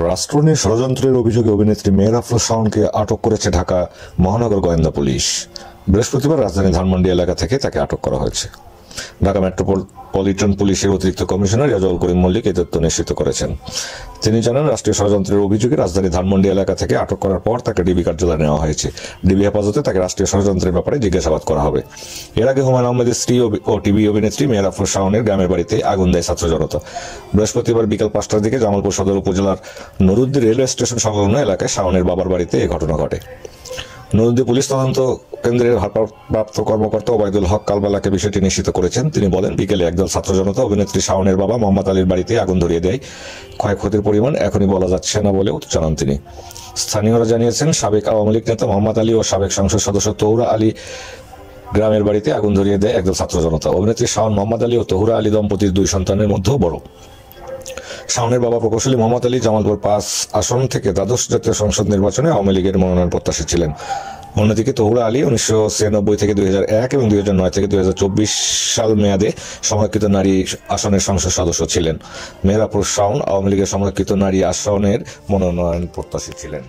রাষ্ট্র নিয়ে ষড়যন্ত্রের অভিযোগে অভিনেত্রী মেহের আফরোজ শাওনকে আটক করেছে ঢাকা মহানগর গোয়েন্দা পুলিশ। বৃহস্পতিবার রাজধানী ধানমন্ডি এলাকা থেকে তাকে আটক করা হয়েছে। ঢাকা মেট্রোপলিটন পুলিশের অতিরিক্ত কমিশনার রেজাউল করিম মল্লিক এই তথ্য নিশ্চিত করেছেন। তিনি জানান, রাষ্ট্রীয় ষড়যন্ত্রের অভিযোগে রাজধানী ধানমন্ডি এলাকা থেকে আটক করার পর তাকে ডিবি কার্যালয়ে নেওয়া হয়েছে। ডিবি হেফাজতে তাকে রাষ্ট্রীয় ষড়যন্ত্রের ব্যাপারে জিজ্ঞাসাবাদ করা হবে। এর আগে হুমায়ুন আহমেদের স্ত্রী ও টিভি অভিনেত্রী মেহের আফরোজ শাওনের গ্রামের বাড়িতে আগুন দেয় ছাত্র জনতা। বৃহস্পতিবার বিকেল 5টার দিকে জামালপুর সদর উপজেলার নুরুদ্দি রেলওয়ে স্টেশন সংলগ্ন এলাকায় শাওনের বাবার বাড়িতে এই ঘটনা ঘটে। নুরুদ্দি পুলিশ তদন্ত কেন্দ্রের ভারপ্রাপ্ত কর্মকর্তা ওবায়দুল হক কালবালাকে বিষয়টি নিশ্চিত করেছেন। তিনি বলেন, বিকেলে একদল ছাত্র জনতা অভিনেত্রী শাওনের বাবা মোহাম্মদ আলীর বাড়িতে আগুন ধরিয়ে দেয়। ক্ষয়ক্ষতির পরিমাণ এখনই বলা যাচ্ছে না বলেও জানান তিনি। স্থানীয়রা জানিয়েছেন, সাবেক আওয়ামী লীগ নেতা মোহাম্মদ আলী ও সাবেক সংসদ সদস্য তহুরা আলী গ্রামের বাড়িতে আগুন ধরিয়ে দেয় একদল ছাত্র জনতা। অভিনেত্রী শাওন মোহাম্মদ আলী ও তহুরা আলী দম্পতির 2 সন্তানের মধ্যেও বড়। শাওনের বাবা প্রকৌশলী মোহাম্মদ আলী জামালপুর 5 আসন থেকে দ্বাদশ জাতীয় সংসদ নির্বাচনে আওয়ামী লীগের মনোনয়ন প্রত্যাশী ছিলেন। অন্যদিকে তহুরা আলী 1996 থেকে 2001 এবং 2009 থেকে 2024 সাল মেয়াদে সংরক্ষিত নারী আসনের সংসদ সদস্য ছিলেন। মেহের আফরোজ শাওন আওয়ামী লীগের সংরক্ষিত নারী আসনের মনোনয়ন প্রত্যাশী ছিলেন।